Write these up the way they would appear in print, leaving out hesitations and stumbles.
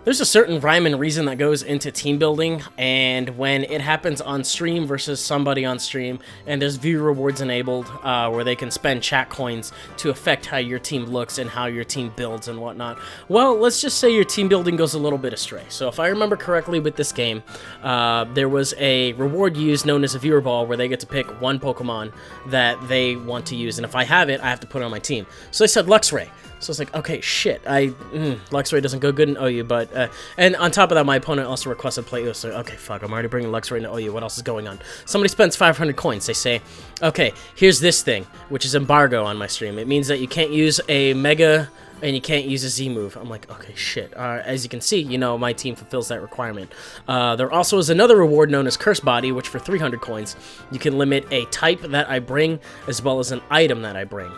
There's a certain rhyme and reason that goes into team building, and when it happens on stream versus somebody on stream, and there's view rewards enabled, where they can spend chat coins to affect how your team looks and how your team builds and whatnot, well, let's just say your team building goes a little bit astray. So if I remember correctly with this game, there was a reward used known as a viewer ball, where they get to pick one Pokemon that they want to use, and if I have it, I have to put it on my team. So I said Luxray. So it's like, okay, shit, Luxray doesn't go good in OU, but, and on top of that, my opponent also requested play OU, so, okay, fuck, I'm already bringing Luxray into OU, what else is going on? Somebody spends 500 coins, they say, okay, here's this thing, which is embargo on my stream. It means that you can't use a Mega, and you can't use a Z move. I'm like, okay, shit. As you can see, you know, my team fulfills that requirement. There also is another reward known as Curse Body, which for 300 coins, you can limit a type that I bring, as well as an item that I bring.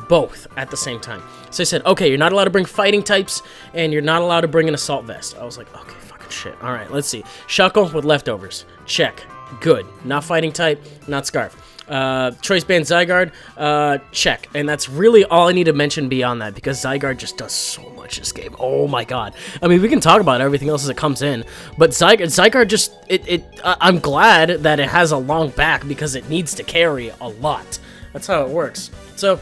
Both at the same time. So I said, okay, you're not allowed to bring fighting types, and you're not allowed to bring an assault vest. I was like, okay, fucking shit. All right, let's see. Shuckle with leftovers. Check. Good. Not fighting type, not Scarf. Choice Band Zygarde, check. And that's really all I need to mention beyond that, because Zygarde just does so much this game. Oh my god. I mean, we can talk about everything else as it comes in, but Zygarde just, I'm glad that it has a long back, because it needs to carry a lot. That's how it works. So,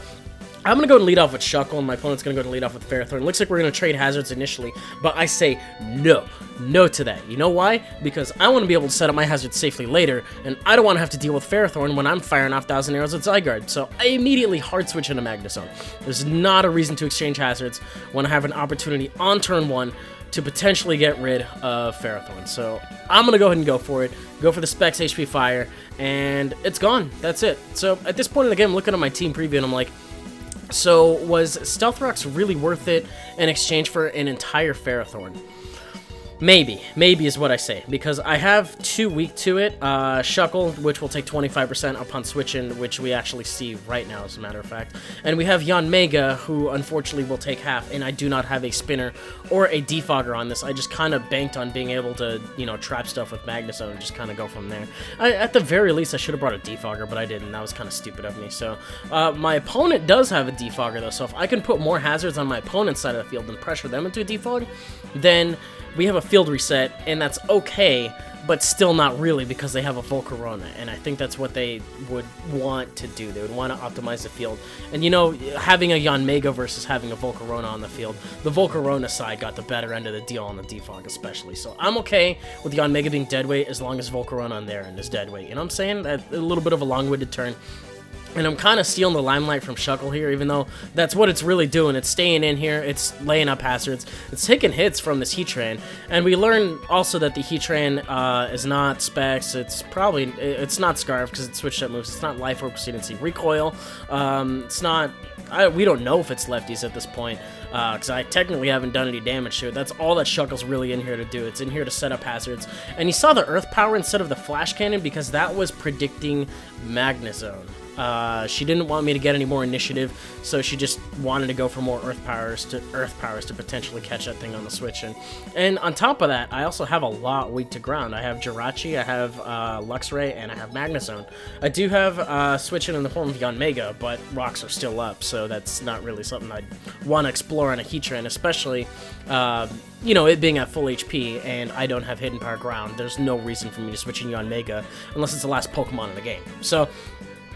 I'm going to go and lead off with Shuckle, and my opponent's going to go and lead off with Ferrothorn. Looks like we're going to trade hazards initially, but I say no. No to that. You know why? Because I want to be able to set up my hazards safely later, and I don't want to have to deal with Ferrothorn when I'm firing off 1,000 arrows at Zygarde, so I immediately hard switch into Magnezone. There's not a reason to exchange hazards when I have an opportunity on turn 1 to potentially get rid of Ferrothorn. So I'm going to go ahead and go for it. Go for the Specs HP Fire, and it's gone. That's it. So at this point in the game, I'm looking at my team preview, and I'm like, so was Stealth Rocks really worth it in exchange for an entire Ferrothorn? Maybe is what I say, because I have 2 weak to it, Shuckle, which will take 25% upon switching, which we actually see right now, as a matter of fact, and we have Yanmega, who unfortunately will take half, and I do not have a spinner or a defogger on this. I just kind of banked on being able to, you know, trap stuff with Magnezone and just kind of go from there. At the very least, I should have brought a defogger, but I didn't. That was kind of stupid of me. So, my opponent does have a defogger, though, so if I can put more hazards on my opponent's side of the field and pressure them into a defog, then we have a field reset, and that's okay, but still not really, because they have a Volcarona, and I think that's what they would want to do. They would want to optimize the field. And, you know, having a Yanmega versus having a Volcarona on the field, the Volcarona side got the better end of the deal on the defog especially. So I'm okay with Yanmega being deadweight as long as Volcarona on their end is deadweight. You know what I'm saying? A little bit of a long-winded turn. And I'm kind of stealing the limelight from Shuckle here, even though that's what it's really doing. It's staying in here, it's laying up hazards, it's taking hits from this Heatran. And we learn also that the Heatran is not Specs, it's not Scarf, because it's switched up moves, it's not Life Orb, Precedency, Recoil, it's not, we don't know if it's lefties at this point, because I technically haven't done any damage to it. That's all that Shuckle's really in here to do. It's in here to set up hazards. And you saw the Earth Power instead of the Flash Cannon, because that was predicting Magnezone. She didn't want me to get any more initiative, so she just wanted to go for more Earth Powers to potentially catch that thing on the switch. And on top of that, I also have a lot weak to ground. I have Jirachi, I have Luxray, and I have Magnezone. I do have switching in the form of Yanmega, but rocks are still up, so that's not really something I'd want to explore on a Heatran, especially, you know, it being at full HP, and I don't have Hidden Power Ground. There's no reason for me to switch in Yanmega unless it's the last Pokemon in the game. So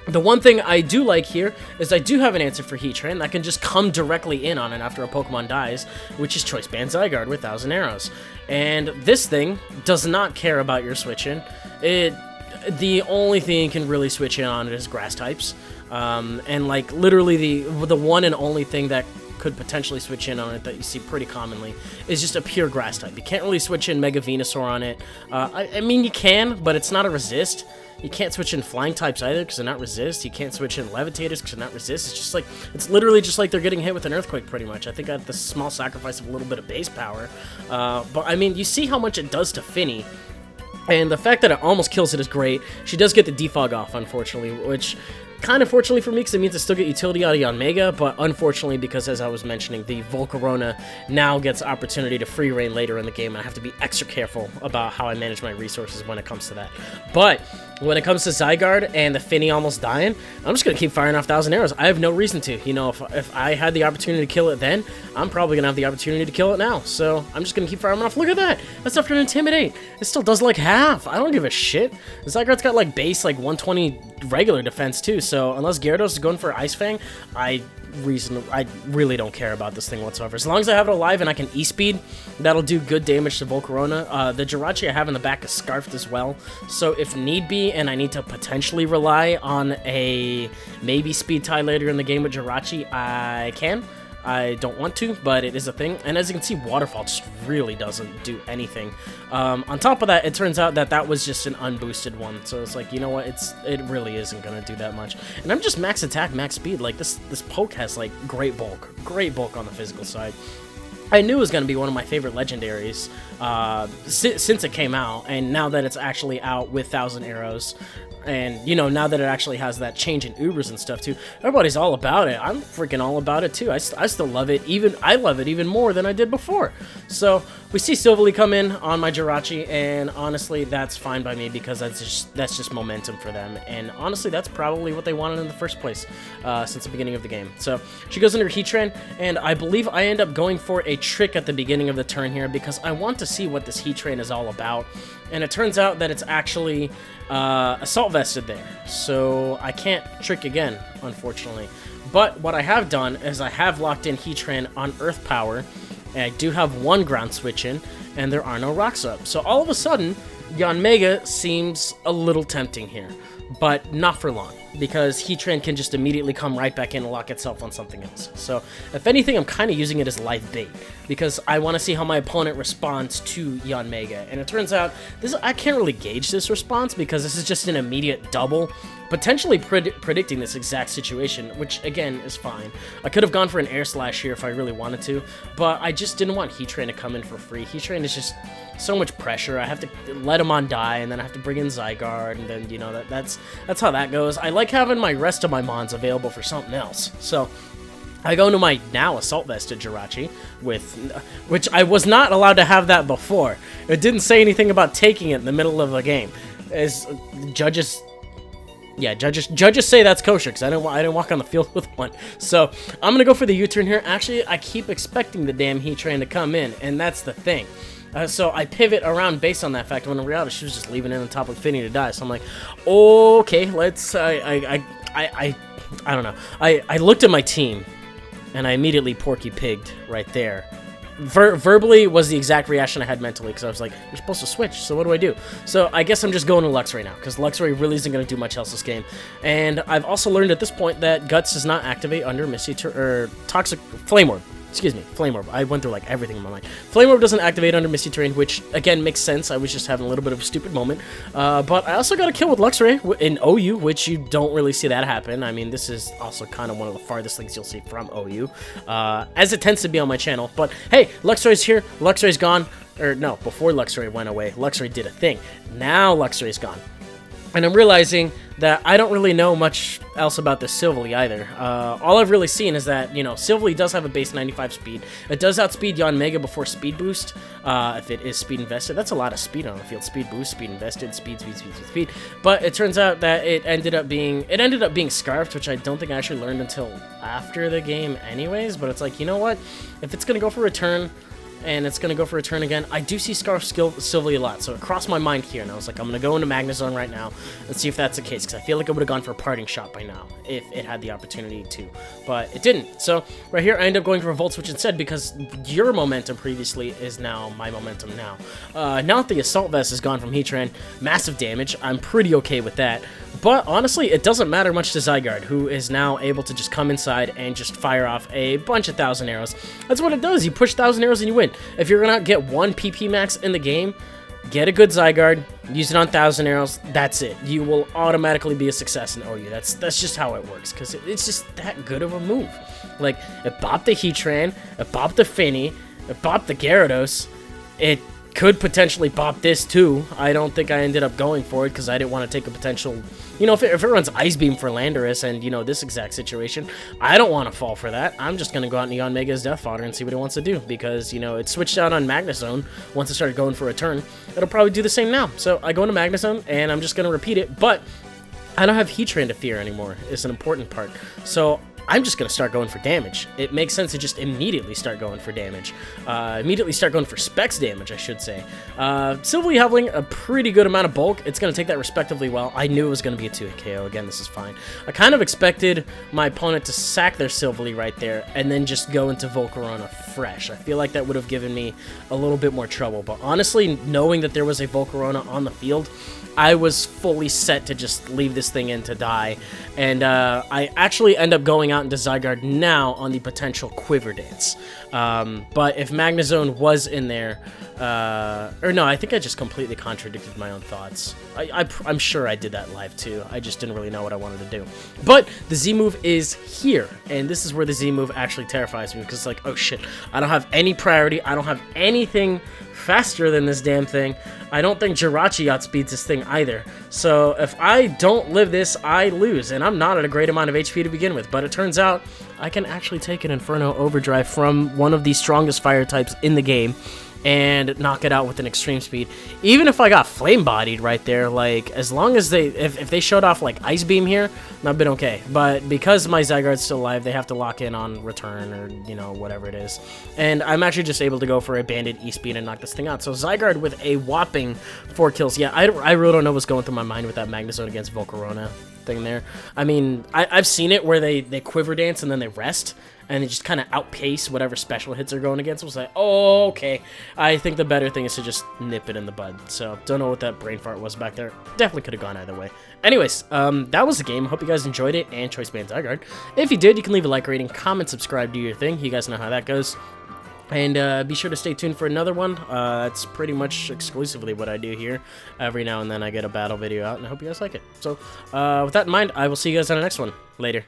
the one thing I do like here is I do have an answer for Heatran that can just come directly in on it after a Pokemon dies, which is Choice Band Zygarde with 1,000 Arrows. And this thing does not care about your switch-in. The only thing you can really switch in on it is grass types. And like literally the one and only thing that could potentially switch in on it that you see pretty commonly is just a pure grass type. You can't really switch in Mega Venusaur on it. I mean, you can, but it's not a resist. You can't switch in flying types either because they're not resist. You can't switch in levitators because they're not resist. It's just like, it's literally just like they're getting hit with an earthquake pretty much. I think at the small sacrifice of a little bit of base power. But I mean, you see how much it does to Finny. And the fact that it almost kills it is great. She does get the defog off, unfortunately, which kind of fortunately for me, because it means I still get utility out of Yanmega, but unfortunately because, as I was mentioning, the Volcarona now gets opportunity to free reign later in the game, and I have to be extra careful about how I manage my resources when it comes to that. But when it comes to Zygarde and the Finny almost dying, I'm just going to keep firing off 1,000 arrows. I have no reason to. You know, if I had the opportunity to kill it then, I'm probably going to have the opportunity to kill it now. So I'm just going to keep firing off. Look at that. That's after an Intimidate. It still does like half. I don't give a shit. Zygarde's got like base like 120 regular defense too. So unless Gyarados is going for Ice Fang, I really don't care about this thing whatsoever. As long as I have it alive and I can E-Speed, that'll do good damage to Volcarona. The Jirachi I have in the back is Scarfed as well, so if need be and I need to potentially rely on a maybe speed tie later in the game with Jirachi, I can. I don't want to, but it is a thing. And as you can see, Waterfall just really doesn't do anything. On top of that, it turns out that was just an unboosted one. So it's like, you know what? It really isn't going to do that much. And I'm just max attack, max speed. Like, this poke has, like, great bulk on the physical side. I knew it was going to be one of my favorite legendaries since it came out. And now that it's actually out with 1,000 arrows, and, you know, now that it actually has that change in Ubers and stuff, too, everybody's all about it. I'm freaking all about it, too. I still love it. I love it even more than I did before. So, we see Silvally come in on my Jirachi, and honestly, that's fine by me, because that's just momentum for them. And honestly, that's probably what they wanted in the first place since the beginning of the game. So, she goes into her Heatran, and I believe I end up going for a trick at the beginning of the turn here, because I want to see what this Heatran is all about. And it turns out that it's actually Assault Vested there, so I can't trick again, unfortunately. But what I have done is I have locked in Heatran on Earth Power, and I do have one Ground Switch in, and there are no rocks up. So all of a sudden, Yanmega seems a little tempting here, but not for long, because Heatran can just immediately come right back in and lock itself on something else. So, if anything, I'm kind of using it as live bait, because I want to see how my opponent responds to Yanmega. And it turns out, I can't really gauge this response, because this is just an immediate double, potentially predicting this exact situation, which, again, is fine. I could have gone for an Air Slash here if I really wanted to, but I just didn't want Heatran to come in for free. Heatran is just so much pressure. I have to let him on die, and then I have to bring in Zygarde, and then, you know, that's how that goes. I like having my rest of my Mons available for something else. So I go into my now Assault Vested Jirachi, which I was not allowed to have that before. It didn't say anything about taking it in the middle of a game. As judges say that's kosher, because I didn't walk on the field with one. So I'm gonna go for the U-turn here. Actually, I keep expecting the damn Heatran to come in, and that's the thing. So I pivot around based on that fact, when in reality she was just leaving it on top of Finny to die. So I'm like, okay, let's. I don't know. I looked at my team, and I immediately Porky Pigged right there. Verbally was the exact reaction I had mentally, because I was like, you're supposed to switch, so what do I do? So I guess I'm just going to Luxray now, because Luxray really isn't going to do much else this game. And I've also learned at this point that Guts does not activate under Toxic Flame Orb. Excuse me, Flame Orb. I went through like everything in my mind. Flame Orb doesn't activate under Misty Terrain, which again makes sense. I was just having a little bit of a stupid moment. But I also got a kill with Luxray in OU, which you don't really see that happen. I mean, this is also kind of one of the farthest things you'll see from OU, as it tends to be on my channel. But hey, Luxray's here. Luxray's gone. Or no, before Luxray went away, Luxray did a thing. Now Luxray's gone. And I'm realizing that I don't really know much else about this Silvally either. All I've really seen is that, you know, Silvally does have a base 95 speed. It does outspeed Yanmega before speed boost, if it is speed invested. That's a lot of speed on the field. Speed boost, speed invested, speed. But it turns out that it ended up being Scarfed, which I don't think I actually learned until after the game anyways. But it's like, you know what? If it's going to go for return, and it's going to go for a turn again, I do see Scarf Silvally a lot, so it crossed my mind here, and I was like, I'm going to go into Magnezone right now and see if that's the case, because I feel like it would have gone for a Parting Shot by now, if it had the opportunity to, but it didn't. So right here, I end up going for a Volt Switch instead, because your momentum previously is now my momentum now. Now that the Assault Vest is gone from Heatran, massive damage, I'm pretty okay with that. But honestly, it doesn't matter much to Zygarde, who is now able to just come inside and just fire off a bunch of 1,000 arrows. That's what it does. You push 1,000 arrows and you win. If you're going to get one PP max in the game, get a good Zygarde, use it on 1,000 arrows, that's it. You will automatically be a success in OU. That's just how it works, because it's just that good of a move. Like, it bopped the Heatran, it bopped the Finny, it bopped the Gyarados, it could potentially bop this too. I don't think I ended up going for it because I didn't want to take a potential, You know, if it runs Ice Beam for Landorus and, you know, this exact situation, I don't want to fall for that. I'm just going to go out Neon Mega as Death Fodder and see what it wants to do, because, you know, it switched out on Magnezone once it started going for a turn. It'll probably do the same now. So I go into Magnezone, and I'm just going to repeat it, but I don't have Heatran to fear anymore, is an important part. So I'm just going to start going for damage. It makes sense to just immediately start going for damage. Immediately start going for specs damage, I should say. Silvally Hovling, a pretty good amount of bulk. It's going to take that respectively well. I knew it was going to be a 2-hit KO. Again, this is fine. I kind of expected my opponent to sack their Silvally right there and then just go into Volcarona fresh. I feel like that would have given me a little bit more trouble. But honestly, knowing that there was a Volcarona on the field, I was fully set to just leave this thing in to die, and I actually end up going out into Zygarde now on the potential Quiver Dance. But if Magnezone was in there, or no, I think I just completely contradicted my own thoughts. I'm sure I did that live too. I just didn't really know what I wanted to do. But the Z move is here, and this is where the Z move actually terrifies me, because it's like, oh shit, I don't have any priority. I don't have anything faster than this damn thing. I don't think Jirachi outspeeds this thing either. So if I don't live this, I lose, and I'm not at a great amount of HP to begin with. But it turns out I can actually take an Inferno Overdrive from one of the strongest fire types in the game and knock it out with an extreme speed. Even if I got flame bodied right there, like, as long as they, if they showed off like Ice Beam here, I've been okay. But because my Zygarde's still alive, they have to lock in on return, or, you know, whatever it is. And I'm actually just able to go for a Banded E-Speed and knock this thing out. So Zygarde with a whopping 4 kills. Yeah, I really don't know what's going through my mind with that Magnezone against Volcarona thing there. I mean, I've seen it where they Quiver Dance and then they rest, and they just kind of outpace whatever special hits they're going against. It was like, oh, okay. I think the better thing is to just nip it in the bud. So, don't know what that brain fart was back there. Definitely could have gone either way. Anyways, that was the game. Hope you guys enjoyed it, and Choice Band Zygarde. If you did, you can leave a like rating, comment, subscribe, do your thing. You guys know how that goes. And be sure to stay tuned for another one. It's pretty much exclusively what I do here. Every now and then I get a battle video out, and I hope you guys like it. So, with that in mind, I will see you guys on the next one. Later.